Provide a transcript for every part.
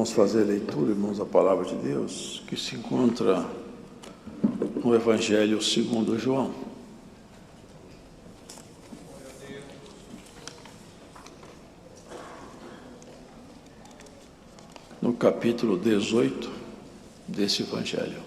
Vamos fazer a leitura, irmãos, da Palavra de Deus, que se encontra no Evangelho segundo João. No capítulo 18 desse Evangelho.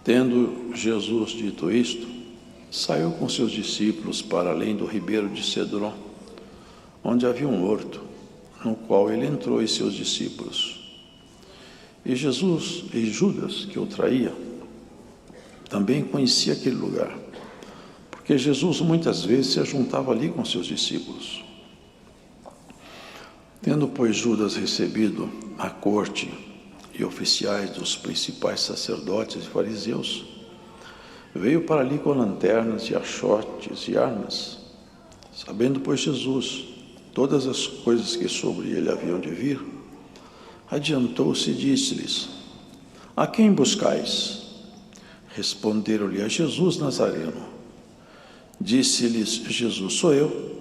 Tendo Jesus dito isto, saiu com seus discípulos para além do ribeiro de Cedron, onde havia um horto, no qual ele entrou e seus discípulos. E Judas, que o traía, também conhecia aquele lugar, porque Jesus muitas vezes se ajuntava ali com seus discípulos. Tendo, pois, Judas recebido a corte e oficiais dos principais sacerdotes e fariseus, veio para ali com lanternas e achotes e armas. Sabendo, pois, Jesus todas as coisas que sobre ele haviam de vir, adiantou-se e disse-lhes: A quem buscais? Responderam-lhe: A Jesus Nazareno. Disse-lhes Jesus: Sou eu.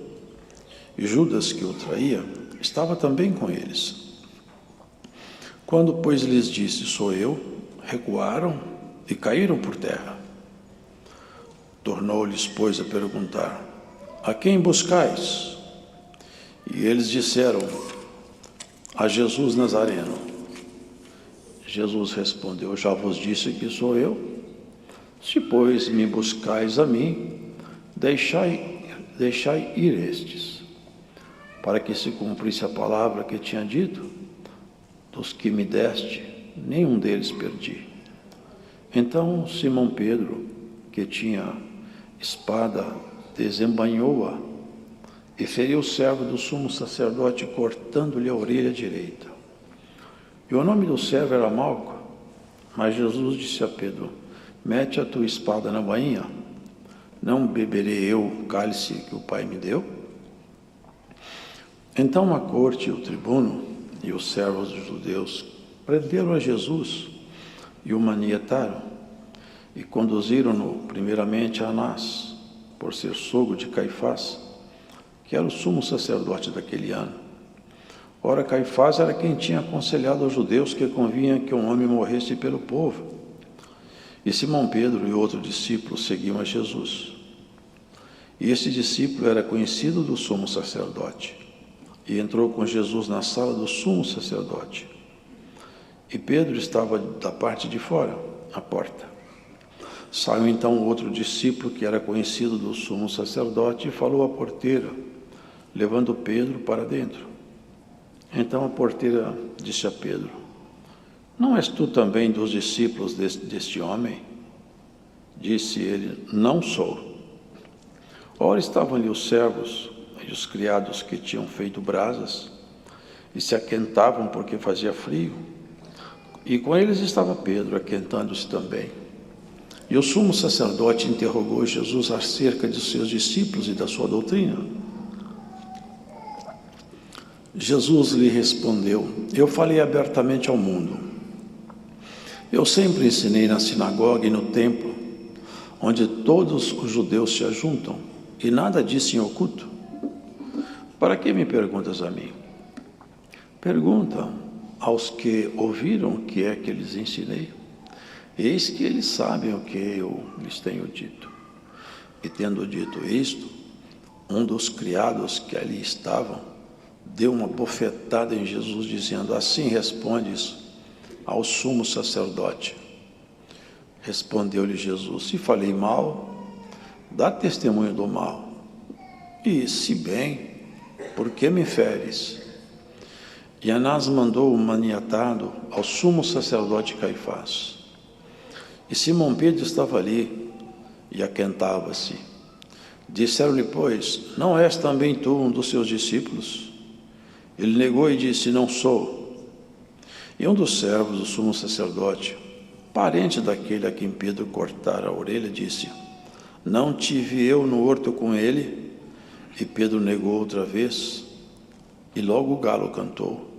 E Judas, que o traía, estava também com eles. Quando, pois, lhes disse: Sou eu, recuaram e caíram por terra. Tornou-lhes, pois, a perguntar: A quem buscais? E eles disseram: A Jesus Nazareno. Jesus respondeu: Já vos disse que sou eu. Se, pois, me buscais a mim, deixai ir estes, para que se cumprisse a palavra que tinha dito: Dos que me deste, nenhum deles perdi. Então Simão Pedro, que tinha espada, desembainhou-a e feriu o servo do sumo sacerdote, cortando-lhe a orelha direita. E o nome do servo era Malco. Mas Jesus disse a Pedro: Mete a tua espada na bainha. Não beberei eu o cálice que o Pai me deu? Então a corte e o tribuno e os servos dos judeus prenderam a Jesus e o manietaram e conduziram-no primeiramente a Anás, por ser sogro de Caifás, que era o sumo sacerdote daquele ano. Ora, Caifás era quem tinha aconselhado aos judeus que convinha que um homem morresse pelo povo. E Simão Pedro e outro discípulo seguiam a Jesus. E esse discípulo era conhecido do sumo sacerdote. E entrou com Jesus na sala do sumo sacerdote. E Pedro estava da parte de fora, à porta. Saiu então outro discípulo que era conhecido do sumo sacerdote e falou à porteira, levando Pedro para dentro. Então a porteira disse a Pedro: Não és tu também dos discípulos deste homem? Disse ele: Não sou. Ora estavam ali os servos e os criados que tinham feito brasas e se aquentavam porque fazia frio. E com eles estava Pedro, aquentando-se também. E o sumo sacerdote interrogou Jesus acerca de seus discípulos e da sua doutrina. Jesus lhe respondeu: Eu falei abertamente ao mundo. Eu sempre ensinei na sinagoga e no templo, onde todos os judeus se ajuntam, e nada disse em oculto. Para que me perguntas a mim? Pergunta aos que ouviram o que é que lhes ensinei. Eis que eles sabem o que eu lhes tenho dito. E tendo dito isto, um dos criados que ali estavam deu uma bofetada em Jesus, dizendo: Assim respondes ao sumo sacerdote. Respondeu-lhe Jesus: Se falei mal, dá testemunho do mal. E se bem, por que me feres? E Anás mandou o maniatado ao sumo sacerdote Caifás. E Simão Pedro estava ali e aquentava-se. Disseram-lhe, pois: Não és também tu um dos seus discípulos? Ele negou e disse: Não sou. E um dos servos do sumo sacerdote, parente daquele a quem Pedro cortara a orelha, disse: Não tive eu no horto com ele? E Pedro negou outra vez, e logo o galo cantou.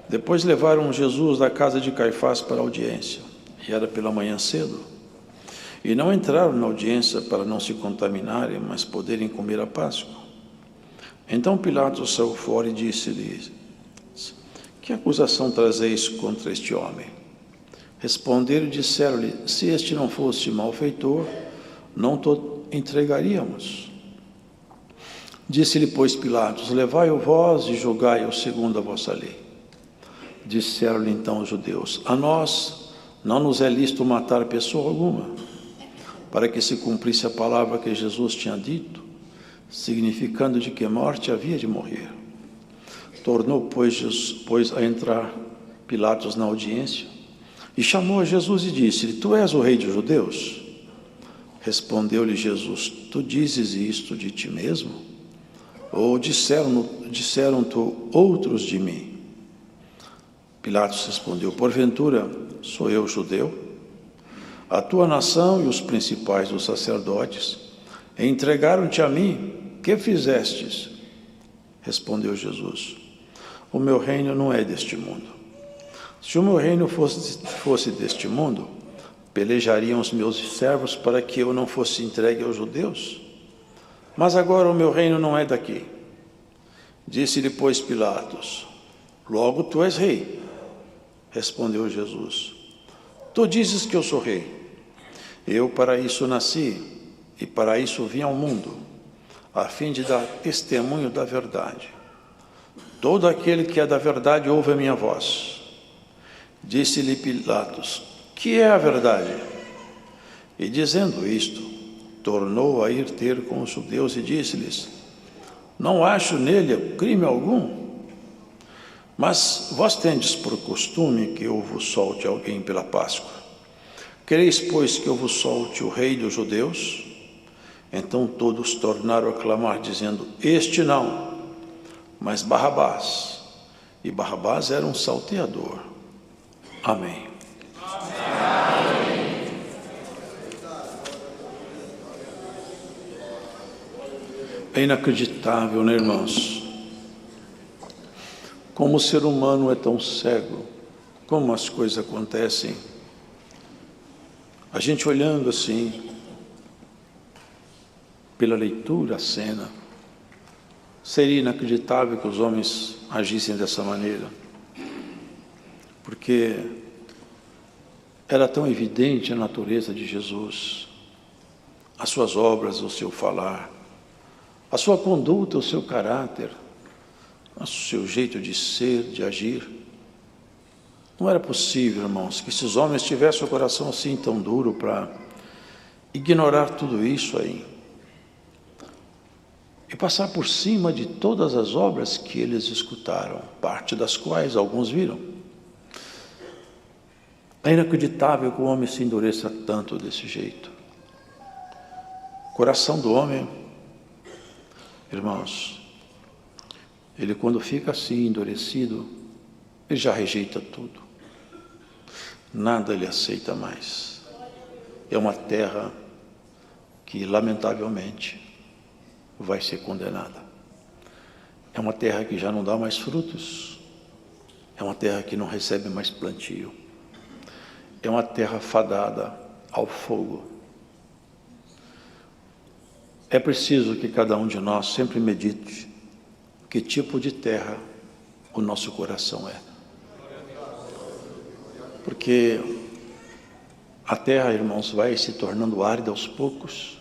Depois levaram Jesus da casa de Caifás para a audiência, e era pela manhã cedo. E não entraram na audiência para não se contaminarem, mas poderem comer a Páscoa. Então Pilatos saiu fora e disse-lhes: que acusação trazeis contra este homem? Responderam e disseram-lhe: se este não fosse malfeitor, não te entregaríamos. Disse-lhe, pois, Pilatos: levai-o vós e julgai-o segundo a vossa lei. Disseram-lhe então os judeus: a nós não nos é lícito matar pessoa alguma, para que se cumprisse a palavra que Jesus tinha dito, significando de que morte havia de morrer. Tornou, pois, a entrar Pilatos na audiência, e chamou a Jesus e disse-lhe: tu és o rei dos judeus? Respondeu-lhe Jesus: tu dizes isto de ti mesmo? Ou disseram-te outros de mim? Pilatos respondeu: porventura sou eu judeu? A tua nação e os principais dos sacerdotes entregaram-te a mim. Que fizestes? Respondeu Jesus: o meu reino não é deste mundo. Se o meu reino fosse deste mundo, pelejariam os meus servos para que eu não fosse entregue aos judeus. Mas agora o meu reino não é daqui. Disse-lhe, pois, Pilatos: logo tu és rei. Respondeu Jesus: tu dizes que eu sou rei. Eu para isso nasci e para isso vim ao mundo, a fim de dar testemunho da verdade. Todo aquele que é da verdade ouve a minha voz. Disse-lhe Pilatos: que é a verdade? E dizendo isto, tornou a ir ter com os judeus e disse-lhes: não acho nele crime algum. Mas vós tendes por costume que eu vos solte alguém pela Páscoa. Quereis, pois, que eu vos solte o rei dos judeus? Então todos tornaram a clamar, dizendo: este não, mas Barrabás. E Barrabás era um salteador. Amém. É inacreditável, né, irmãos? Como o ser humano é tão cego, como as coisas acontecem. A gente olhando assim, pela leitura, a cena, seria inacreditável que os homens agissem dessa maneira, porque era tão evidente a natureza de Jesus, as suas obras, o seu falar, a sua conduta, o seu caráter, o seu jeito de ser, de agir. Não era possível, irmãos, que esses homens tivessem o coração assim tão duro para ignorar tudo isso aí e passar por cima de todas as obras que eles escutaram, parte das quais alguns viram. É inacreditável que o homem se endureça tanto desse jeito. O coração do homem, irmãos, ele quando fica assim endurecido, ele já rejeita tudo. Nada ele aceita mais. É uma terra que, lamentavelmente, vai ser condenada. É uma terra que já não dá mais frutos. É uma terra que não recebe mais plantio. É uma terra fadada ao fogo. É preciso que cada um de nós sempre medite que tipo de terra o nosso coração é. Porque a terra, irmãos, vai se tornando árida aos poucos,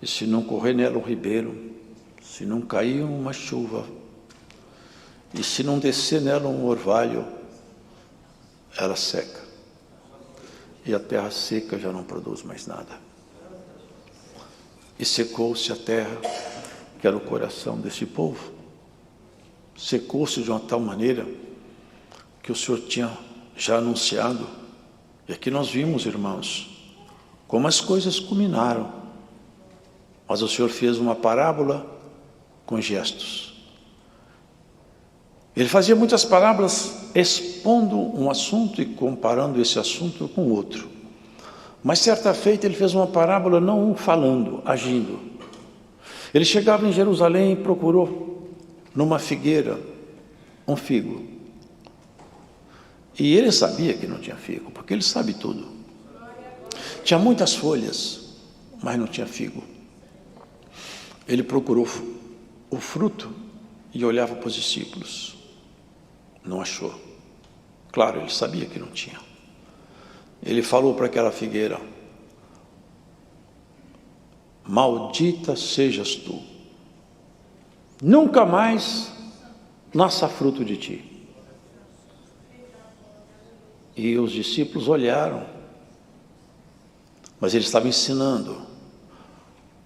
e se não correr nela um ribeiro, se não cair uma chuva, e se não descer nela um orvalho, ela seca. E a terra seca já não produz mais nada. E secou-se a terra, que era o coração desse povo. Secou-se de uma tal maneira que o Senhor tinha já anunciado. E aqui nós vimos, irmãos, como as coisas culminaram. Mas o Senhor fez uma parábola com gestos. Ele fazia muitas parábolas expondo um assunto e comparando esse assunto com outro. Mas certa feita ele fez uma parábola não falando, agindo. Ele chegava em Jerusalém e procurou numa figueira um figo. E ele sabia que não tinha figo, porque ele sabe tudo. Tinha muitas folhas, mas não tinha figo. Ele procurou o fruto e olhava para os discípulos. Não achou. Claro, ele sabia que não tinha. Ele falou para aquela figueira: maldita sejas tu, nunca mais nasça fruto de ti. E os discípulos olharam, mas ele estava ensinando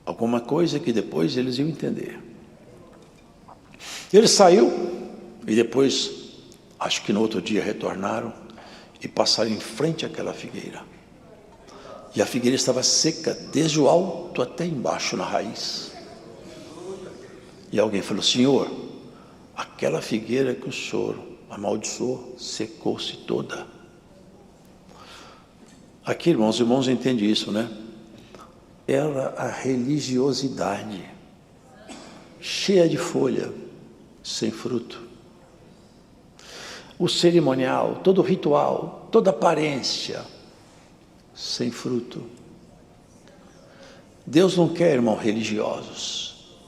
alguma coisa que depois eles iam entender. Ele saiu e depois, acho que no outro dia, retornaram e passaram em frente àquela figueira. E a figueira estava seca, desde o alto até embaixo, na raiz. E alguém falou: Senhor, aquela figueira que o Senhor amaldiçoou, secou-se toda. Aqui, irmãos entendem isso, né? Era a religiosidade, cheia de folha, sem fruto. O cerimonial, todo o ritual, toda aparência, sem fruto. Deus não quer, irmãos religiosos.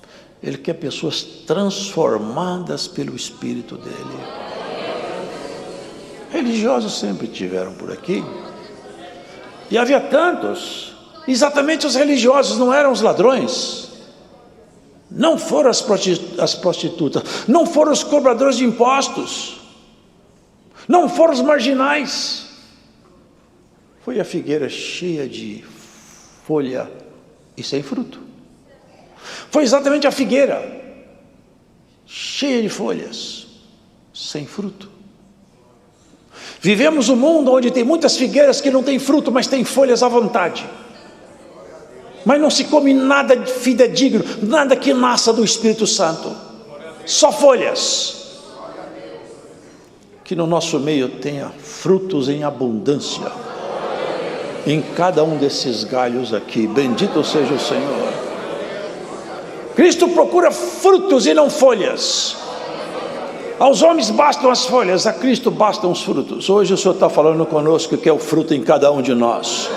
Ele quer pessoas transformadas pelo Espírito dele. Religiosos sempre tiveram por aqui. E havia tantos. Exatamente, os religiosos não eram os ladrões. Não foram as prostitutas. Não foram os cobradores de impostos. Não foram os marginais. Foi a figueira cheia de folha e sem fruto. Foi exatamente a figueira cheia de folhas, sem fruto. Vivemos um mundo onde tem muitas figueiras que não têm fruto, mas têm folhas à vontade. Mas não se come nada de fidedigno, nada que nasça do Espírito Santo. Só folhas. Que no nosso meio tenha frutos em abundância. Em cada um desses galhos aqui. Bendito seja o Senhor. Cristo procura frutos e não folhas. Aos homens bastam as folhas, a Cristo bastam os frutos. Hoje o Senhor está falando conosco que é o fruto em cada um de nós.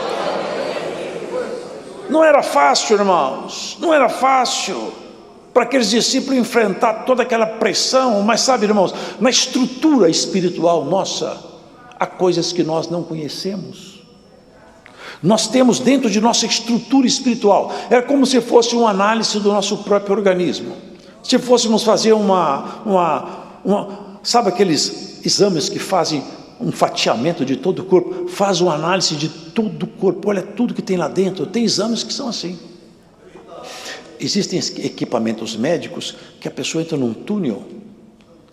Não era fácil, irmãos, não era fácil para aqueles discípulos enfrentar toda aquela pressão, mas sabe, irmãos, na estrutura espiritual nossa, há coisas que nós não conhecemos. Nós temos dentro de nossa estrutura espiritual, é como se fosse uma análise do nosso próprio organismo. Se fôssemos fazer sabe aqueles exames que fazem um fatiamento de todo o corpo, faz uma análise de todo o corpo, olha tudo que tem lá dentro. Tem exames que são assim. Existem equipamentos médicos que a pessoa entra num túnel,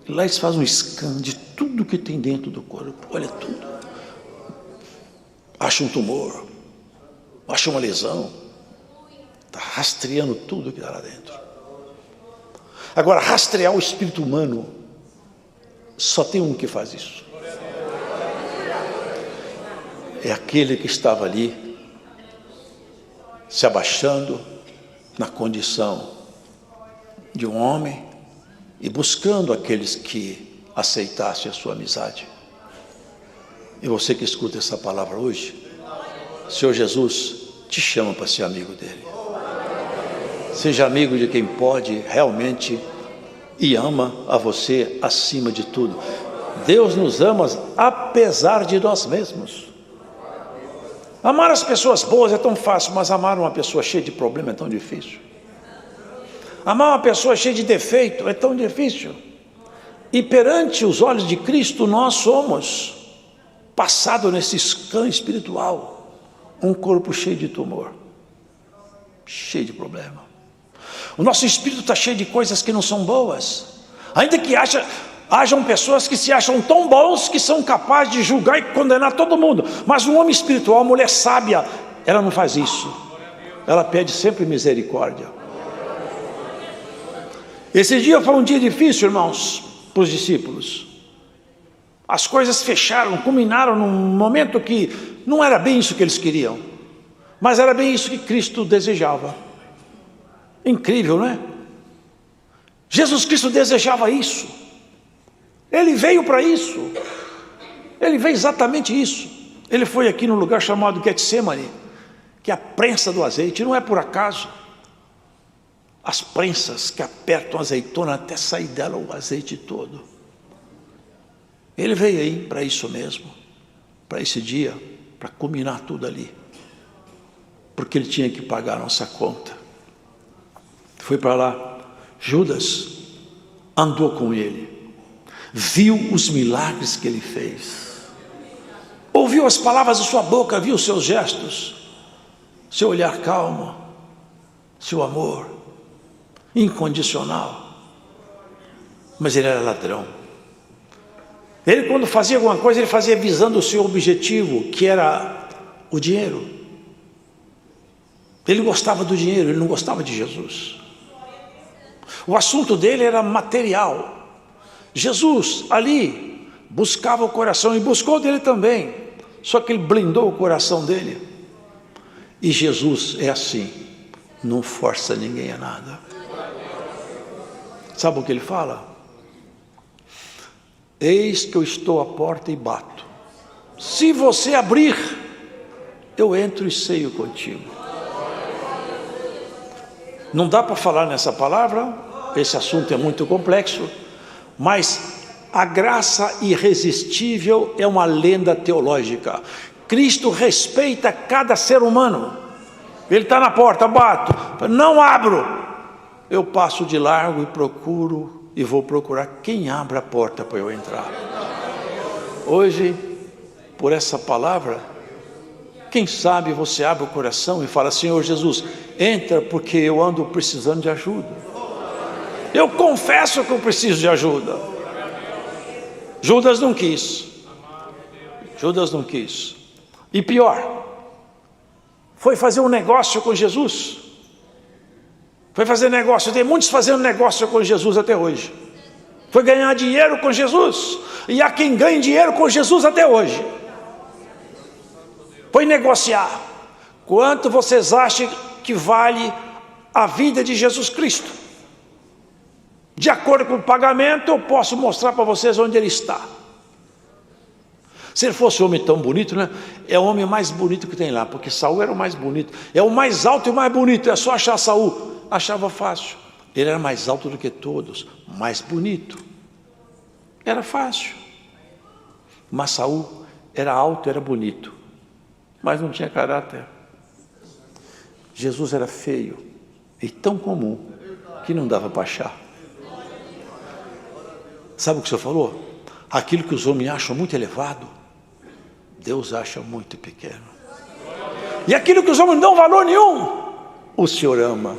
e lá eles fazem um scan de tudo que tem dentro do corpo, olha tudo. Acha um tumor, acha uma lesão, está rastreando tudo que está lá dentro. Agora, rastrear o espírito humano, só tem um que faz isso. É aquele que estava ali, se abaixando na condição de um homem e buscando aqueles que aceitassem a sua amizade. E você que escuta essa palavra hoje, o Senhor Jesus te chama para ser amigo dele. Seja amigo de quem pode realmente e ama a você acima de tudo. Deus nos ama apesar de nós mesmos. Amar as pessoas boas é tão fácil, mas amar uma pessoa cheia de problema é tão difícil. Amar uma pessoa cheia de defeito é tão difícil. E perante os olhos de Cristo, nós somos, passado nesse scan espiritual, um corpo cheio de tumor, cheio de problema. O nosso espírito está cheio de coisas que não são boas. Ainda que hajam pessoas que se acham tão bons que são capazes de julgar e condenar todo mundo. Mas um homem espiritual, uma mulher sábia, ela não faz isso. Ela pede sempre misericórdia. Esse dia foi um dia difícil, irmãos, para os discípulos. As coisas fecharam, culminaram num momento que não era bem isso que eles queriam, mas era bem isso que Cristo desejava. Incrível, não é? Jesus Cristo desejava isso. Ele veio para isso. Ele veio exatamente isso. Ele foi aqui no lugar chamado Getsemane, que é a prensa do azeite. Não é por acaso. As prensas que apertam a azeitona até sair dela o azeite todo. Ele veio aí para isso mesmo, para esse dia, para culminar tudo ali. Porque ele tinha que pagar a nossa conta. Foi para lá. Judas andou com ele, viu os milagres que ele fez, ouviu as palavras de sua boca, viu os seus gestos, seu olhar calmo, seu amor incondicional. Mas ele era ladrão. Ele, quando fazia alguma coisa, ele fazia visando o seu objetivo, que era o dinheiro. Ele gostava do dinheiro, ele não gostava de Jesus. O assunto dele era material. Jesus ali buscava o coração, e buscou dele também, só que ele blindou o coração dele. E Jesus é assim, não força ninguém a nada. Sabe o que ele fala? Eis que eu estou à porta e bato. Se você abrir, eu entro e ceio contigo. Não dá para falar nessa palavra, esse assunto é muito complexo, mas a graça irresistível é uma lenda teológica. Cristo respeita cada ser humano. Ele está na porta, bato, não abro, eu passo de largo e procuro, e vou procurar quem abre a porta para eu entrar. Hoje, por essa palavra, quem sabe você abre o coração e fala: Senhor Jesus, entra, porque eu ando precisando de ajuda. Eu confesso que eu preciso de ajuda. Judas não quis. Judas não quis. E pior, foi fazer um negócio com Jesus. Foi fazer negócio. Tem muitos fazendo negócio com Jesus até hoje. Foi ganhar dinheiro com Jesus. E há quem ganhe dinheiro com Jesus até hoje. Foi negociar. Quanto vocês acham que vale a vida de Jesus Cristo? De acordo com o pagamento, eu posso mostrar para vocês onde ele está. Se ele fosse um homem tão bonito, né? É o homem mais bonito que tem lá, porque Saul era o mais bonito. É o mais alto e o mais bonito, é só achar Saul. Achava fácil. Ele era mais alto do que todos, mais bonito. Era fácil. Mas Saul era alto, era bonito, mas não tinha caráter. Jesus era feio e tão comum que não dava para achar. Sabe o que o Senhor falou? Aquilo que os homens acham muito elevado, Deus acha muito pequeno. E aquilo que os homens não dão valor nenhum, o Senhor ama.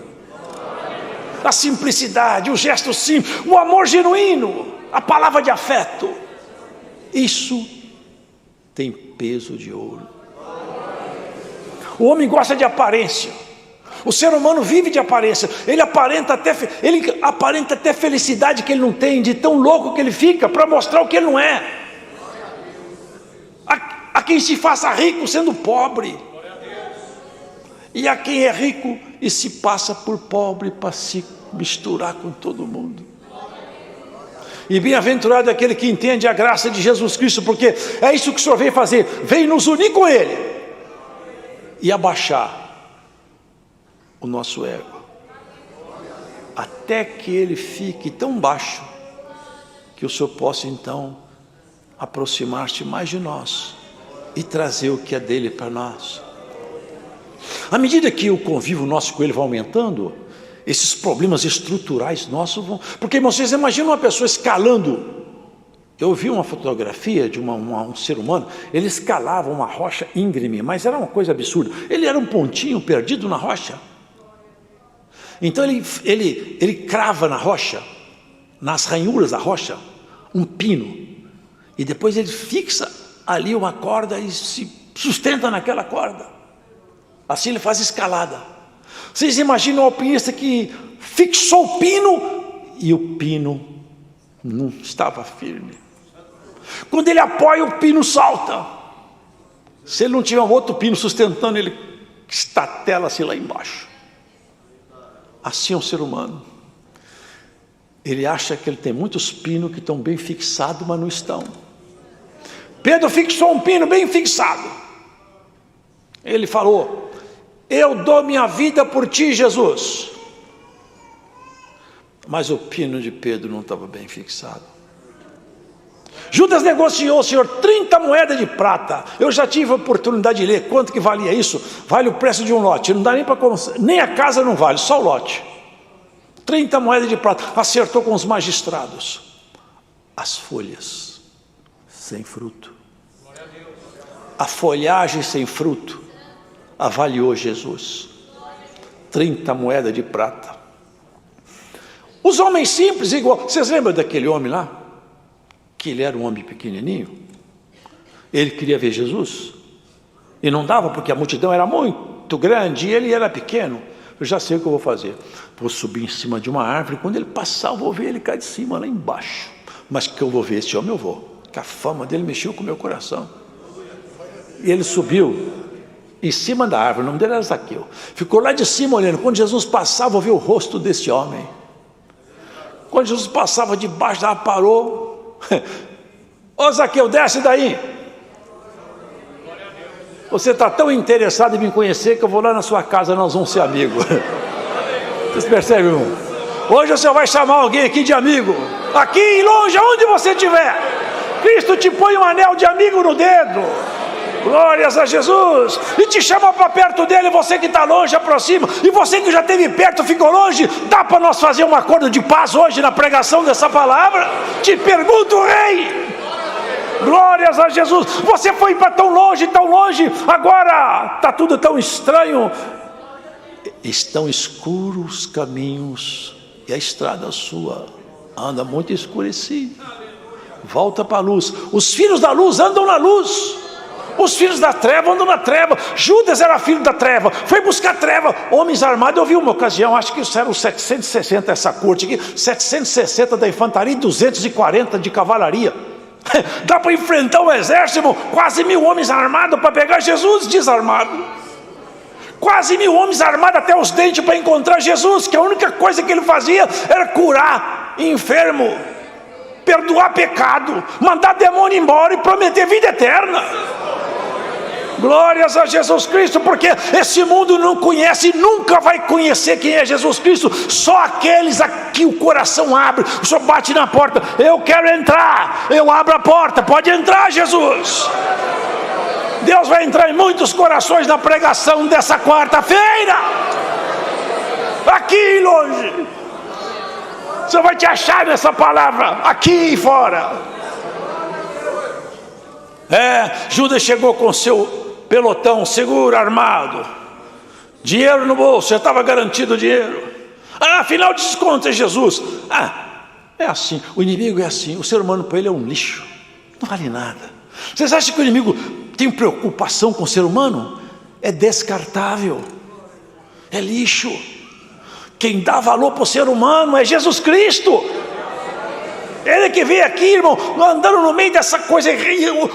A simplicidade, o gesto simples, o amor genuíno, a palavra de afeto, isso tem peso de ouro. O homem gosta de aparência. O ser humano vive de aparência. Ele aparenta até felicidade que ele não tem, de tão louco que ele fica, para mostrar o que ele não é. Há quem se faça rico sendo pobre, e há quem é rico e se passa por pobre para se misturar com todo mundo. E bem-aventurado é aquele que entende a graça de Jesus Cristo, porque é isso que o Senhor veio fazer. Veio nos unir com Ele e abaixar o nosso ego, até que ele fique tão baixo que o Senhor possa então aproximar-se mais de nós e trazer o que é dele para nós. À medida que o convívio nosso com ele vai aumentando, esses problemas estruturais nossos vão... Porque, irmãos, vocês imaginam uma pessoa escalando. Eu vi uma fotografia de um ser humano, ele escalava uma rocha íngreme, mas era uma coisa absurda. Ele era um pontinho perdido na rocha. Então ele crava na rocha, nas ranhuras da rocha, um pino. E depois ele fixa ali uma corda e se sustenta naquela corda. Assim ele faz escalada. Vocês imaginam o alpinista que fixou o pino e o pino não estava firme. Quando ele apoia, o pino salta. Se ele não tiver um outro pino sustentando, ele estatela-se lá embaixo. Assim é um ser humano. Ele acha que ele tem muitos pinos que estão bem fixados, mas não estão. Pedro fixou um pino bem fixado. Ele falou: eu dou minha vida por ti, Jesus. Mas o pino de Pedro não estava bem fixado. Judas negociou, Senhor, 30 moedas de prata. Eu já tive a oportunidade de ler quanto que valia isso. Vale o preço de um lote. Não dá nem para, nem a casa não vale, só o lote. 30 moedas de prata. Acertou com os magistrados. As folhas sem fruto, a folhagem sem fruto avaliou Jesus. 30 moedas de prata. Os homens simples, igual. Vocês lembram daquele homem lá? Que ele era um homem pequenininho. Ele queria ver Jesus e não dava, porque a multidão era muito grande e ele era pequeno. Eu já sei o que eu vou fazer. Vou subir em cima de uma árvore. Quando ele passar, eu vou ver ele cá de cima, lá embaixo. Mas que eu vou ver esse homem, eu vou. Que a fama dele mexeu com o meu coração. E ele subiu em cima da árvore. O nome dele era Zaqueu. Ficou lá de cima olhando. Quando Jesus passava, eu vou ver o rosto desse homem. Quando Jesus passava debaixo da árvore, parou. Ô Zaqueu, desce daí. Você está tão interessado em me conhecer que eu vou lá na sua casa, nós vamos ser amigos. Vocês percebem, irmão? Hoje você vai chamar alguém aqui de amigo. Aqui longe, onde você estiver, Cristo te põe um anel de amigo no dedo. Glórias a Jesus. E te chama para perto dele. Você que está longe, aproxima. E você que já esteve perto, ficou longe. Dá para nós fazer um acordo de paz hoje na pregação dessa palavra? Te pergunto, rei. Glórias a Jesus. Você foi para tão longe, agora está tudo tão estranho. Estão escuros os caminhos e a estrada sua anda muito escurecida. Volta para a luz. Os filhos da luz andam na luz. Os filhos da treva andam na treva. Judas era filho da treva, foi buscar treva. Homens armados, eu vi uma ocasião, acho que isso era os 760, essa corte aqui, 760 da infantaria e 240 de cavalaria. Dá para enfrentar um exército, quase 1000 homens armados para pegar Jesus desarmado. Quase 1000 homens armados até os dentes para encontrar Jesus, que a única coisa que ele fazia era curar enfermo, perdoar pecado, mandar demônio embora e prometer vida eterna. Glórias a Jesus Cristo, porque esse mundo não conhece e nunca vai conhecer quem é Jesus Cristo. Só aqueles a que o coração abre. O Senhor bate na porta: eu quero entrar. Eu abro a porta: pode entrar, Jesus. Deus vai entrar em muitos corações na pregação dessa quarta-feira. Aqui longe, você vai te achar nessa palavra, aqui e fora. Judas chegou com seu pelotão seguro, armado, dinheiro no bolso, já estava garantido o dinheiro. Afinal de contas, Jesus, é assim, o inimigo é assim, o ser humano para ele é um lixo, não vale nada. Vocês acham que o inimigo tem preocupação com o ser humano? É descartável, é lixo. Quem dá valor para o ser humano é Jesus Cristo. Ele que veio aqui, irmão, andando no meio dessa coisa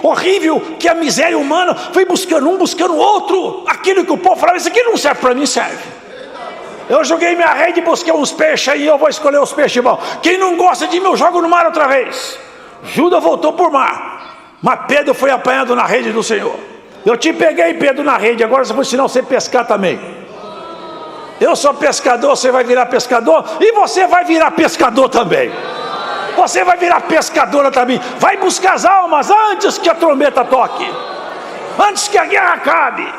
horrível que é a miséria humana, foi buscando um, buscando outro. Aquilo que o povo falava: isso aqui não serve para mim, serve. Eu joguei minha rede e busquei uns peixes aí, eu vou escolher os peixes bons. Quem não gosta de mim, eu jogo no mar outra vez. Judas voltou por mar, mas Pedro foi apanhado na rede do Senhor. Eu te peguei, Pedro, na rede, agora eu vou ensinar você a pescar também. Eu sou pescador, você vai virar pescador, e você vai virar pescador também. Você vai virar pescadora também. Vai buscar as almas antes que a trombeta toque, antes que a guerra acabe.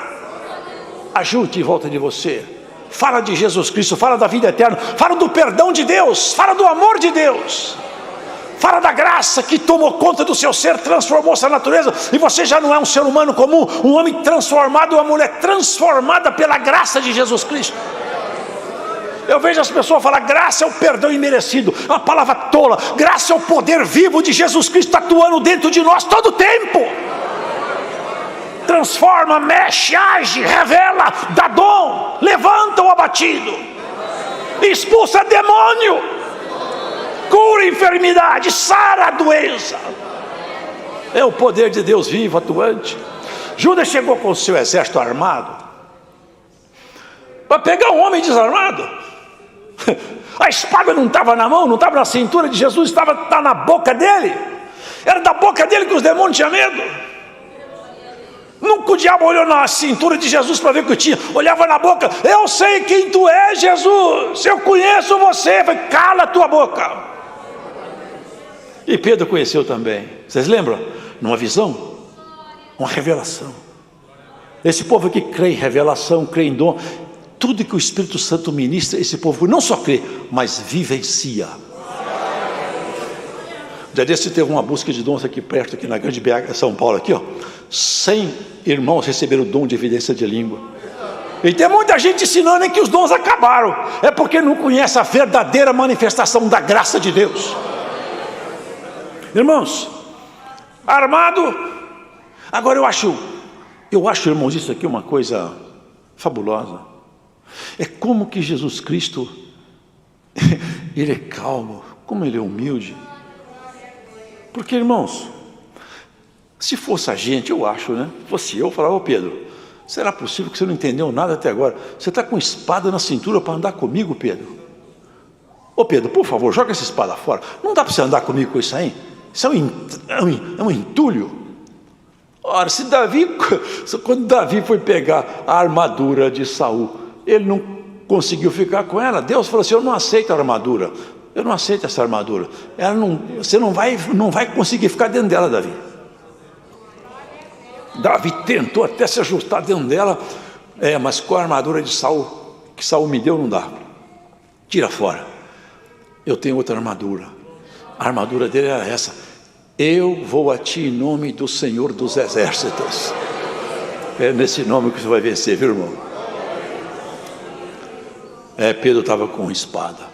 Ajude em volta de você. Fala de Jesus Cristo, fala da vida eterna, fala do perdão de Deus, fala do amor de Deus, fala da graça que tomou conta do seu ser, transformou sua natureza, e você já não é um ser humano comum, um homem transformado, uma mulher transformada pela graça de Jesus Cristo. Eu vejo as pessoas falar: graça é o perdão imerecido. É uma palavra tola. Graça é o poder vivo de Jesus Cristo atuando dentro de nós todo o tempo. Transforma, mexe, age, revela, dá dom, levanta o abatido, expulsa demônio, cura a enfermidade, sara a doença. É o poder de Deus vivo, atuante. Judas chegou com o seu exército armado para pegar um homem desarmado. A espada não estava na mão, não estava na cintura de Jesus, estava na boca dele. Era da boca dele que os demônios tinham medo. Nunca o diabo olhou na cintura de Jesus para ver o que tinha, olhava na boca. Eu sei quem tu és, Jesus, eu conheço você. Falei, cala a tua boca. E Pedro conheceu também. Vocês lembram? Numa visão, uma revelação. Esse povo aqui crê em revelação, crê em dom. Tudo que o Espírito Santo ministra, esse povo não só crê, mas vivencia. Já desse teve uma busca de dons aqui perto, aqui na Grande BH, São Paulo, aqui, ó. 100 irmãos receberam o dom de evidência de língua. E tem muita gente ensinando que os dons acabaram. É porque não conhece a verdadeira manifestação da graça de Deus. Irmãos, armado. Agora eu acho, irmãos, isso aqui é uma coisa fabulosa. É como que Jesus Cristo, ele é calmo, como ele é humilde. Porque, irmãos, se fosse a gente, eu acho, né? Fosse eu falava, ô Pedro, será possível que você não entendeu nada até agora? Você está com espada na cintura para andar comigo, Pedro? Ô Pedro, por favor, joga essa espada fora. Não dá para você andar comigo com isso aí? Isso é um entulho. Ora, quando Davi foi pegar a armadura de Saul, ele não conseguiu ficar com ela. Deus falou assim, eu não aceito a armadura. Eu não aceito essa armadura. Você não vai conseguir ficar dentro dela, Davi. Davi tentou até se ajustar dentro dela. Mas com a armadura de Saul, que Saul me deu, não dá. Tira fora. Eu tenho outra armadura. A armadura dele era essa. Eu vou a ti em nome do Senhor dos Exércitos. É nesse nome que você vai vencer, viu, irmão? Pedro estava com espada.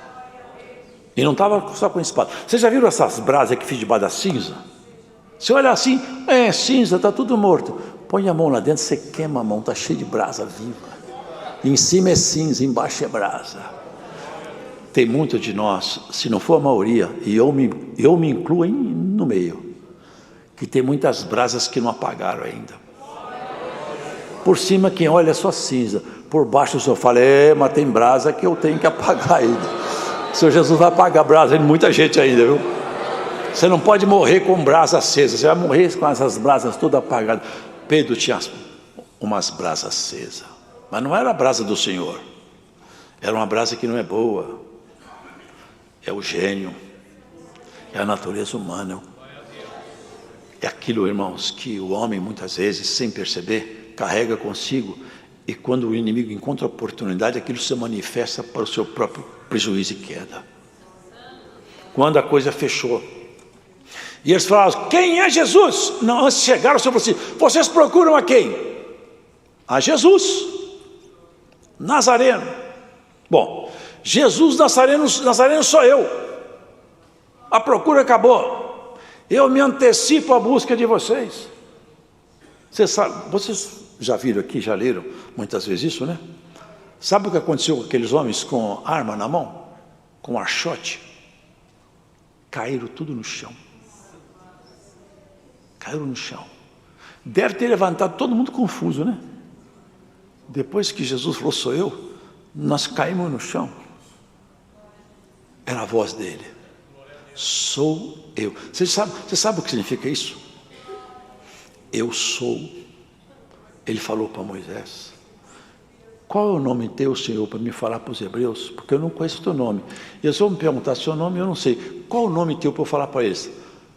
E não estava só com espada. Vocês já viram essas brasas que fiz debaixo da cinza? Você olha assim, cinza, está tudo morto. Põe a mão lá dentro, você queima a mão, está cheio de brasa viva. E em cima é cinza, embaixo é brasa. Tem muito de nós, se não for a maioria, e eu me incluo no meio, que tem muitas brasas que não apagaram ainda. Por cima quem olha é só cinza, por baixo o senhor fala, mas tem brasa que eu tenho que apagar ainda. O Senhor Jesus vai apagar a brasa de muita gente ainda, viu? Você não pode morrer com brasa acesa, você vai morrer com essas brasas todas apagadas. Pedro tinha umas brasas acesas, mas não era a brasa do Senhor, era uma brasa que não é boa, é o gênio, é a natureza humana, é aquilo, irmãos, que o homem muitas vezes, sem perceber, carrega consigo, e quando o inimigo encontra oportunidade, aquilo se manifesta para o seu próprio prejuízo e queda. Quando a coisa fechou, e eles falaram, quem é Jesus? Não, antes de chegar, o Senhor falou assim, vocês procuram a quem? A Jesus Nazareno. Bom, Jesus Nazareno sou eu. A procura acabou. Eu me antecipo à busca de vocês. Vocês já viram aqui, já leram muitas vezes isso, né? Sabe o que aconteceu com aqueles homens com arma na mão? Com archote? Caíram tudo no chão. Caíram no chão. Deve ter levantado todo mundo confuso, né? Depois que Jesus falou, sou eu, nós caímos no chão. Era a voz dele. Sou eu. Você sabe o que significa isso? Eu sou. Ele falou para Moisés, qual é o nome teu, Senhor, para me falar para os hebreus? Porque eu não conheço o teu nome. Eles vão me perguntar seu nome, eu não sei. Qual é o nome teu para eu falar para eles?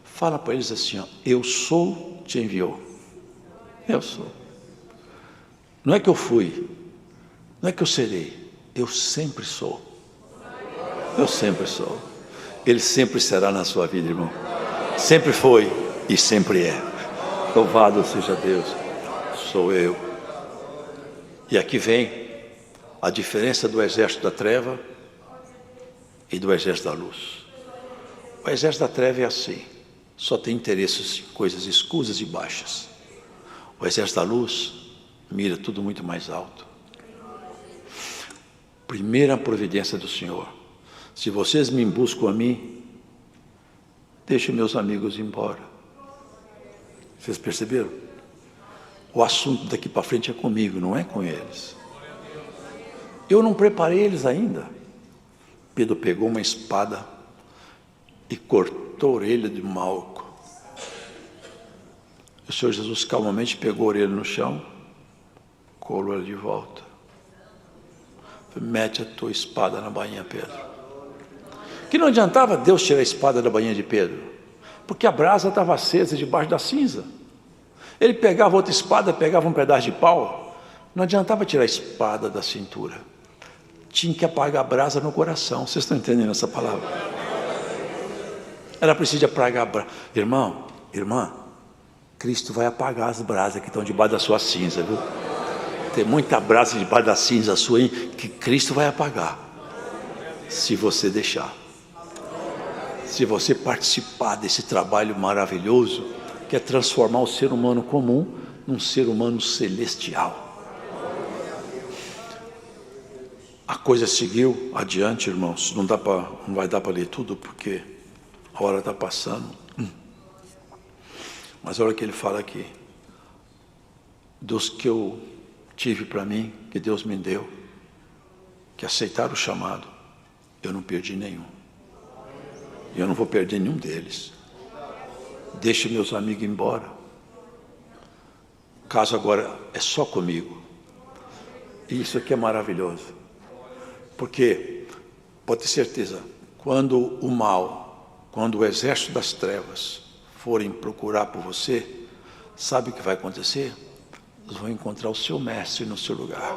Fala para eles assim, ó, eu sou, te enviou. Eu sou. Não é que eu fui, não é que eu serei, eu sempre sou. Eu sempre sou. Ele sempre será na sua vida, irmão. Sempre foi e sempre é. Louvado seja Deus. Sou eu. E aqui vem a diferença do exército da treva e do exército da luz. O exército da treva é assim, só tem interesses em coisas escusas e baixas. O exército da luz mira tudo muito mais alto. Primeira providência do Senhor. Se vocês me buscam a mim, deixem meus amigos embora. Vocês perceberam? O assunto daqui para frente é comigo, não é com eles. Eu não preparei eles ainda. Pedro pegou uma espada e cortou a orelha de Malco. O Senhor Jesus calmamente pegou a orelha no chão, colou ela de volta. Mete a tua espada na bainha, Pedro. Que não adiantava Deus tirar a espada da bainha de Pedro, porque a brasa estava acesa debaixo da cinza. Ele pegava outra espada, pegava um pedaço de pau, não adiantava tirar a espada da cintura. Tinha que apagar a brasa no coração. Vocês estão entendendo essa palavra? Era preciso apagar a brasa. Irmão, irmã, Cristo vai apagar as brasas que estão debaixo da sua cinza, viu? Tem muita brasa debaixo da cinza sua aí, que Cristo vai apagar, se você deixar. Se você participar desse trabalho maravilhoso, que é transformar o ser humano comum num ser humano celestial. A coisa seguiu adiante, irmãos. Não vai dar para ler tudo, porque a hora está passando. Mas olha o que ele fala aqui. Dos que eu tive para mim, que Deus me deu, que aceitaram o chamado, eu não perdi nenhum. E eu não vou perder nenhum deles. Deixe meus amigos embora. O caso agora é só comigo. E isso aqui é maravilhoso. Porque, pode ter certeza, quando o mal, quando o exército das trevas forem procurar por você, sabe o que vai acontecer? Eles vão encontrar o seu mestre no seu lugar.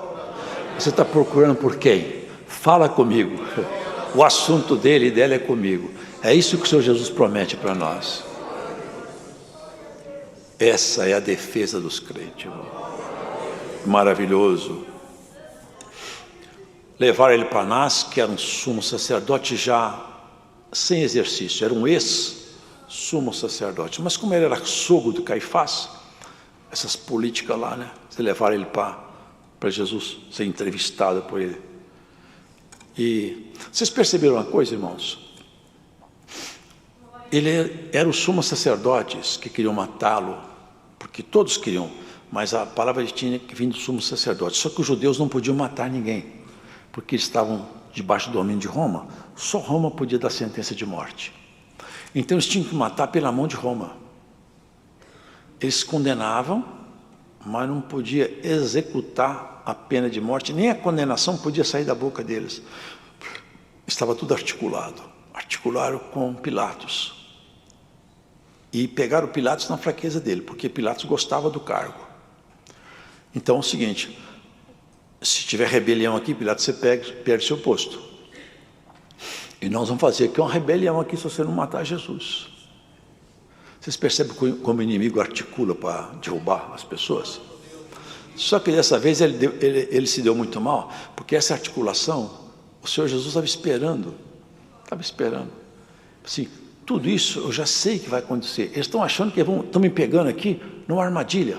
Você está procurando por quem? Fala comigo. O assunto dele e dela é comigo. É isso que o Senhor Jesus promete para nós. Essa é a defesa dos crentes, irmão. Maravilhoso. Levaram ele para Anás, que era um sumo sacerdote já sem exercício, era um ex-sumo sacerdote. Mas como ele era sogro de Caifás, essas políticas lá, né? Você levaram ele para Jesus ser entrevistado por ele. E vocês perceberam uma coisa, irmãos? Ele era o sumo sacerdotes que queriam matá-lo, porque todos queriam, mas a palavra tinha que vir do sumo sacerdote. Só que os judeus não podiam matar ninguém, porque eles estavam debaixo do domínio de Roma. Só Roma podia dar sentença de morte. Então eles tinham que matar pela mão de Roma. Eles condenavam, mas não podia executar a pena de morte, nem a condenação podia sair da boca deles. Estava tudo articulado. Articularam com Pilatos. E pegaram Pilatos na fraqueza dele, porque Pilatos gostava do cargo. Então é o seguinte, se tiver rebelião aqui, Pilatos, você perde seu posto. E nós vamos fazer aqui uma rebelião aqui se você não matar Jesus. Vocês percebem como o inimigo articula para derrubar as pessoas? Só que dessa vez ele se deu muito mal, porque essa articulação, o Senhor Jesus estava esperando. Assim, tudo isso eu já sei que vai acontecer. Eles estão achando que estão me pegando aqui numa armadilha.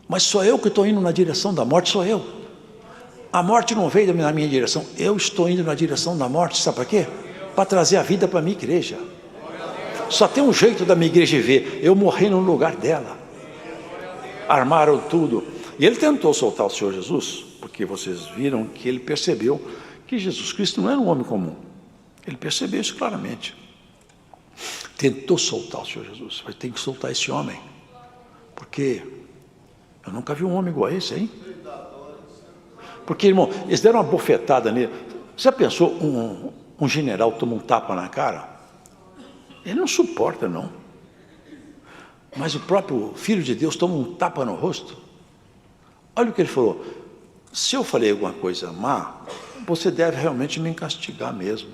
Mas sou eu que estou indo na direção da morte, sou eu. A morte não veio na minha direção, eu estou indo na direção da morte, sabe para quê? Para trazer a vida para a minha igreja. Só tem um jeito da minha igreja ver, eu morrer no lugar dela. Armaram tudo. E ele tentou soltar o Senhor Jesus, porque vocês viram que ele percebeu que Jesus Cristo não era um homem comum. Ele percebeu isso claramente. Tentou soltar o Senhor Jesus, mas tem que soltar esse homem, porque eu nunca vi um homem igual a esse, hein? Porque, irmão, eles deram uma bofetada nele. Você já pensou um general toma um tapa na cara? Ele não suporta, não. Mas o próprio Filho de Deus toma um tapa no rosto. Olha o que ele falou. Se eu falei alguma coisa má, você deve realmente me castigar mesmo.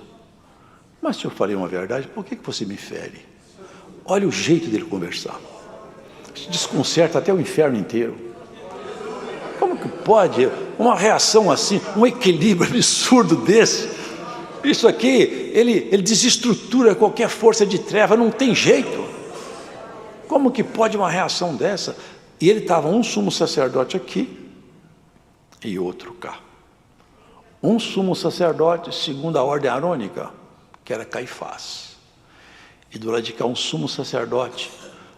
Mas se eu falei uma verdade, por que você me fere? Olha o jeito dele conversar. Desconcerta até o inferno inteiro. Como que pode uma reação assim, um equilíbrio absurdo desse? Isso aqui, ele desestrutura qualquer força de treva, não tem jeito. Como que pode uma reação dessa? E ele estava um sumo sacerdote aqui e outro cá. Um sumo sacerdote segundo a ordem arônica, que era Caifás. E do lado de cá um sumo sacerdote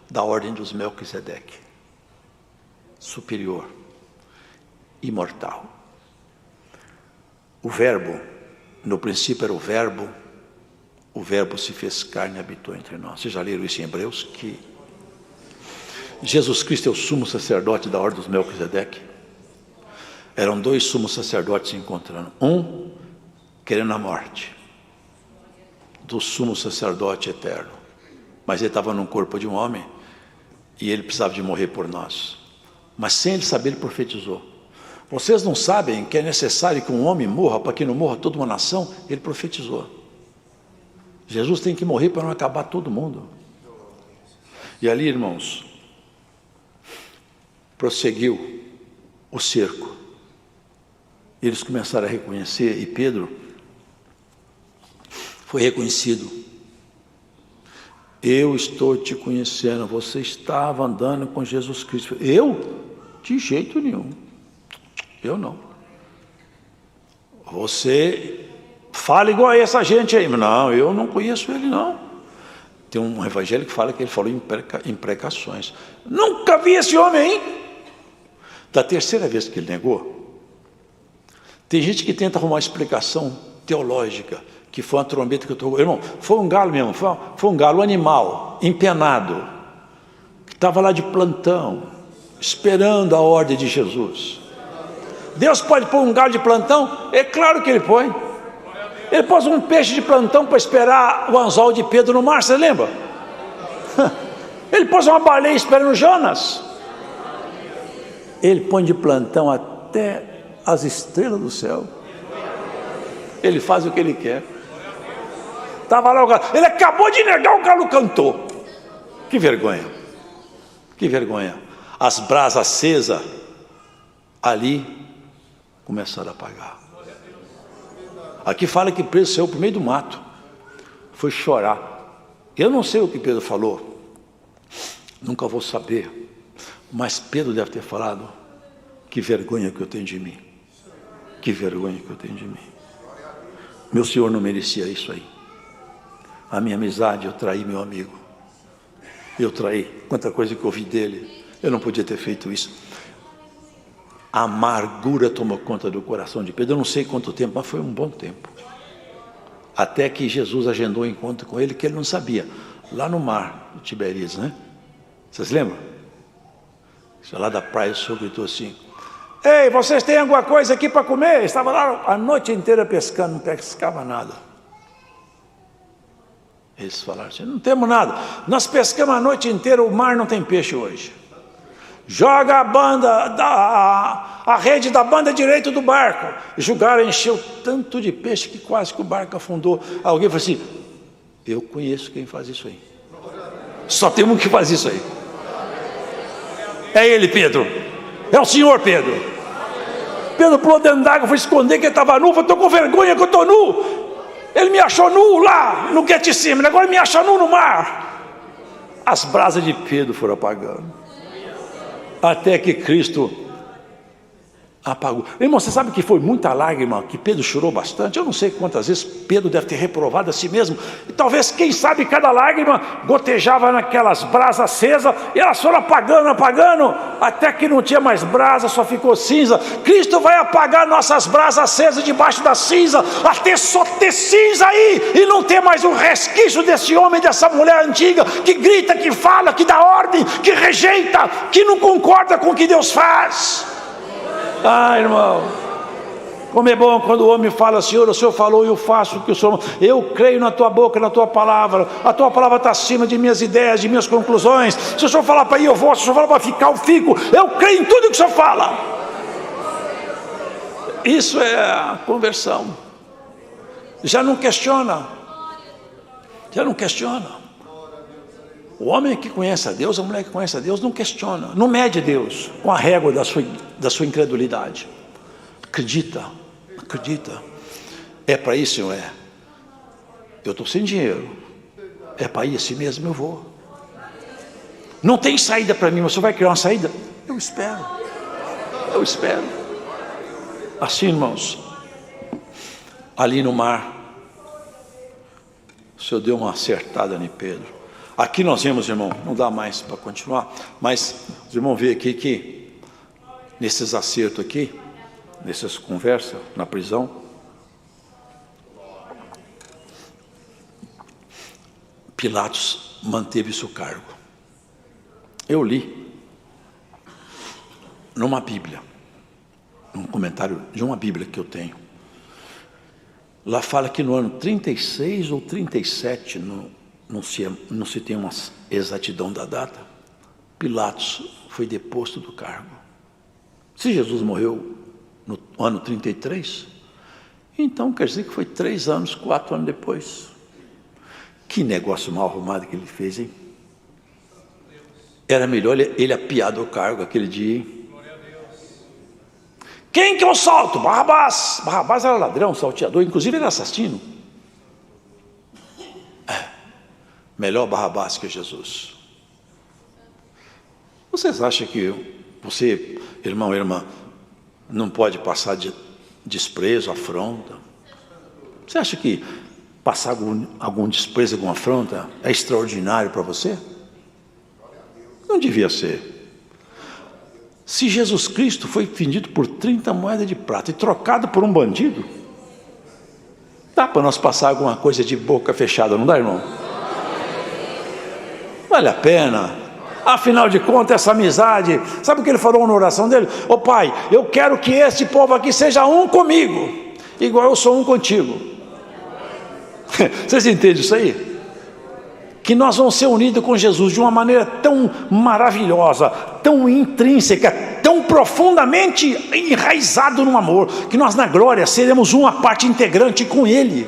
da ordem dos Melquisedeque. Superior. Imortal. O verbo No princípio era o verbo se fez carne e habitou entre nós. Vocês já leram isso em Hebreus? Que Jesus Cristo é o sumo sacerdote da ordem dos Melquisedeque. Eram dois sumos sacerdotes se encontrando. Um querendo a morte do sumo sacerdote eterno, mas ele estava no corpo de um homem e ele precisava de morrer por nós. Mas sem ele saber, ele profetizou. Vocês não sabem que é necessário que um homem morra para que não morra toda uma nação? Ele profetizou. Jesus tem que morrer para não acabar todo mundo. E ali, irmãos, prosseguiu o cerco. Eles começaram a reconhecer, e Pedro foi reconhecido. Eu estou te conhecendo, você estava andando com Jesus Cristo. Eu? De jeito nenhum. Eu não. Você fala igual a essa gente aí. Não, eu não conheço ele não. Tem um evangelho que fala que ele falou imprecações. Nunca vi esse homem, hein? Da terceira vez que ele negou, tem gente que tenta arrumar uma explicação teológica, que foi uma trombeta que eu estou... Irmão, foi um galo mesmo, foi um galo animal, empenado, que estava lá de plantão, esperando a ordem de Jesus. Deus pode pôr um galo de plantão? É claro que ele põe. Ele pôs um peixe de plantão para esperar o anzol de Pedro no mar, você lembra? Ele pôs uma baleia esperando Jonas. Ele põe de plantão até as estrelas do céu. Ele faz o que ele quer. Estava lá o galo, ele acabou de negar, o galo cantou. Que vergonha, que vergonha. As brasas acesas ali começaram a apagar. Aqui fala que Pedro saiu para o meio do mato, foi chorar. Eu não sei o que Pedro falou, nunca vou saber, mas Pedro deve ter falado: que vergonha que eu tenho de mim, que vergonha que eu tenho de mim. Meu Senhor não merecia isso aí. A minha amizade, eu traí meu amigo, eu traí, quanta coisa que eu ouvi dele, eu não podia ter feito isso. A amargura tomou conta do coração de Pedro, eu não sei quanto tempo, mas foi um bom tempo, até que Jesus agendou um encontro com ele, que ele não sabia, lá no mar de Tiberíades, né? Vocês lembram? Lá da praia, o Senhor gritou assim: ei, vocês têm alguma coisa aqui para comer? Estava lá a noite inteira pescando, não pescava nada. Eles falaram assim: não temos nada, nós pescamos a noite inteira, o mar não tem peixe hoje. Joga a rede da banda direita do barco. Jogaram, encheu tanto de peixe que quase que o barco afundou. Alguém falou assim: eu conheço quem faz isso aí. Só tem um que faz isso aí. É ele, Pedro. É o Senhor, Pedro. Pedro pulou dentro d'água, foi esconder que ele estava nu. Estou com vergonha que eu estou nu. Ele me achou nu lá no Getsemane, agora me acha nu no mar. As brasas de Pedro foram apagando, até que Cristo apagou. Irmão, você sabe que foi muita lágrima, que Pedro chorou bastante? Eu não sei quantas vezes Pedro deve ter reprovado a si mesmo, e talvez, quem sabe, cada lágrima gotejava naquelas brasas acesas, e elas foram apagando, até que não tinha mais brasa, só ficou cinza. Cristo vai apagar nossas brasas acesas debaixo da cinza, até só ter cinza aí, e não ter mais um resquício desse homem, dessa mulher antiga, que grita, que fala, que dá ordem, que rejeita, que não concorda com o que Deus faz. Ah, irmão, como é bom quando o homem fala: Senhor, o Senhor falou e eu faço o que o Senhor... Eu creio na tua boca, na tua palavra. A tua palavra está acima de minhas ideias, de minhas conclusões. Se o Senhor falar para ir, eu vou. Se o Senhor falar para ficar, eu fico. Eu creio em tudo que o Senhor fala. Isso é a conversão. Já não questiona. O homem que conhece a Deus, a mulher que conhece a Deus, não questiona, não mede Deus com a régua da sua incredulidade. Acredita. É para isso, Senhor? Eu estou sem dinheiro. É para ir assim mesmo? Eu vou. Não tem saída para mim, mas você vai criar uma saída? Eu espero. Assim, irmãos, ali no mar, o Senhor deu uma acertada em Pedro. Aqui nós vemos, irmão, não dá mais para continuar, mas os irmãos veem aqui que, nesses acertos aqui, nessas conversas na prisão, Pilatos manteve seu cargo. Eu li numa Bíblia, num comentário de uma Bíblia que eu tenho. Lá fala que no ano 36 ou 37, não se tem uma exatidão da data, Pilatos foi deposto do cargo. Se Jesus morreu no ano 33, então quer dizer que foi 3 anos, 4 anos depois. Que negócio mal arrumado que ele fez, hein? Era melhor ele apiar do cargo aquele dia, hein? Quem que eu solto? Barrabás. Barrabás era ladrão, salteador, inclusive era assassino. Melhor Barrabás que Jesus. Vocês acham que você, irmão e irmã, não pode passar de desprezo, afronta? Você acha que passar algum desprezo, alguma afronta é extraordinário para você? Não devia ser. Se Jesus Cristo foi vendido por 30 moedas de prata e trocado por um bandido, dá para nós passar alguma coisa de boca fechada, não dá, irmão? Vale a pena. Afinal de contas, essa amizade, sabe o que ele falou na oração dele? Ô Pai, eu quero que esse povo aqui seja um comigo, igual eu sou um contigo. Vocês entendem isso aí? Que nós vamos ser unidos com Jesus de uma maneira tão maravilhosa, tão intrínseca, tão profundamente enraizado no amor, que nós na glória seremos uma parte integrante com Ele.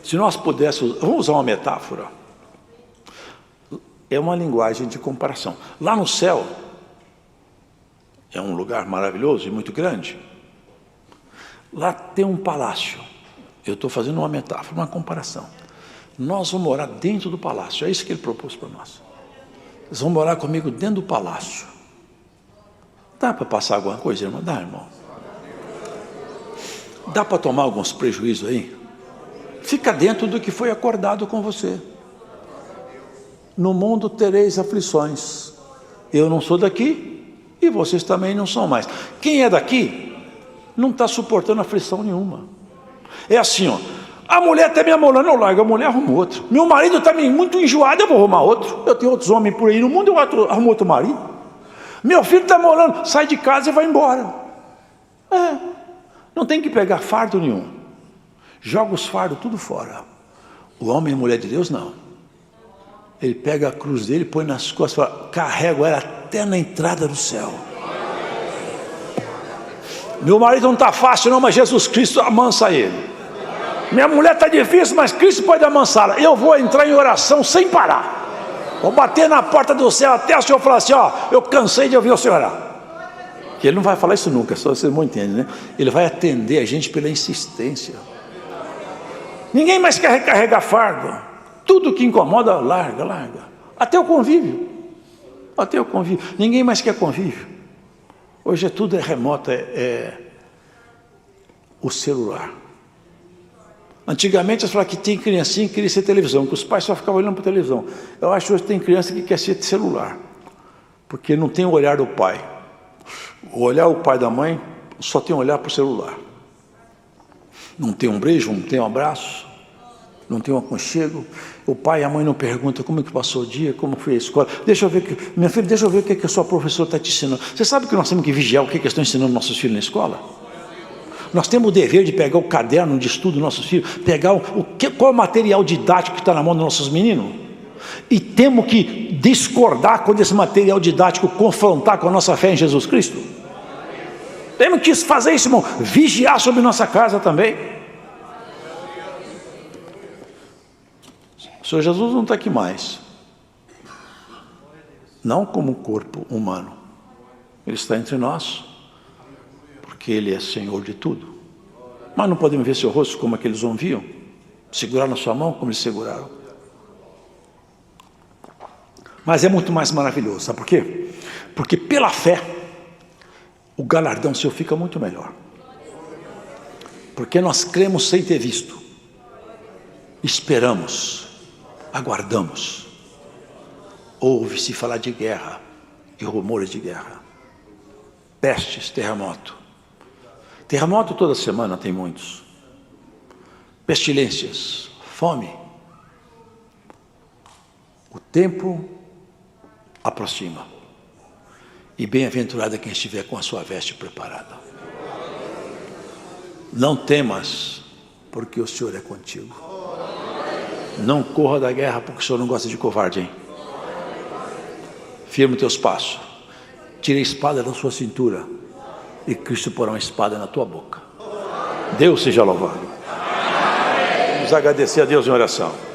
Se nós pudéssemos, vamos usar uma metáfora, é uma linguagem de comparação. Lá no céu, é um lugar maravilhoso e muito grande, lá tem um palácio. Eu estou fazendo uma metáfora, uma comparação. Nós vamos morar dentro do palácio, é isso que ele propôs para nós. Vocês vão morar comigo dentro do palácio. Dá para passar alguma coisa, irmão? Dá, irmão. Dá para tomar alguns prejuízos aí? Fica dentro do que foi acordado com você. No mundo tereis aflições. Eu não sou daqui e vocês também não são mais. Quem é daqui não está suportando aflição nenhuma. É assim, ó. A mulher está me amolando, eu largo a mulher, arrumo outro. Meu marido está muito enjoado, eu vou arrumar outro. Eu tenho outros homens por aí no mundo, eu arrumo outro marido. Meu filho está amolando, sai de casa e vai embora. Não tem que pegar fardo nenhum. Joga os fardos tudo fora. O homem e a mulher de Deus, não. Ele pega a cruz dele, põe nas costas e fala, carrego ela até na entrada do céu. Meu marido não está fácil não, mas Jesus Cristo amansa ele. Minha mulher está difícil, mas Cristo pode amansá-la. Eu vou entrar em oração sem parar. Vou bater na porta do céu até o Senhor falar assim, ó, eu cansei de ouvir o Senhor orar. Que ele não vai falar isso nunca, só vocês não entendem, né? Ele vai atender a gente pela insistência. Ninguém mais quer carregar fardo. Tudo que incomoda, larga. Até o convívio. Ninguém mais quer convívio. Hoje tudo é remoto, o celular. Antigamente, eles falavam que tem criancinha que queria ser televisão, que os pais só ficavam olhando para a televisão. Eu acho que hoje tem criança que quer ser celular, porque não tem o olhar do pai. O olhar do pai e da mãe só tem um olhar para o celular. Não tem um beijo, não tem um abraço, não tem um aconchego. O pai e a mãe não perguntam como é que passou o dia, como foi a escola. Minha filha, deixa eu ver o que a sua professora está te ensinando. Você sabe que nós temos que vigiar o que eles estão ensinando nossos filhos na escola? Nós temos o dever de pegar o caderno de estudo dos nossos filhos, pegar qual é o material didático que está na mão dos nossos meninos, e temos que discordar quando esse material didático confrontar com a nossa fé em Jesus Cristo. Temos que fazer isso, irmão, vigiar sobre nossa casa também. O Senhor Jesus não está aqui mais, não como um corpo humano, Ele está entre nós, porque Ele é Senhor de tudo. Mas não podemos ver seu rosto como aqueles homens viam, segurar na sua mão como eles seguraram. Mas é muito mais maravilhoso, sabe por quê? Porque pela fé, o galardão seu fica muito melhor. Porque nós cremos sem ter visto, esperamos, aguardamos. Ouve-se falar de guerra e rumores de guerra, pestes, terremoto. Terremoto toda semana tem muitos. Pestilências, fome, O tempo aproxima. E bem-aventurado é quem estiver com a sua veste preparada. Não temas, porque o Senhor é contigo. Não corra da guerra, porque o Senhor não gosta de covarde, hein? Firma os teus passos. Tire a espada da sua cintura. E Cristo porá uma espada na tua boca. Deus seja louvado. Vamos agradecer a Deus em oração.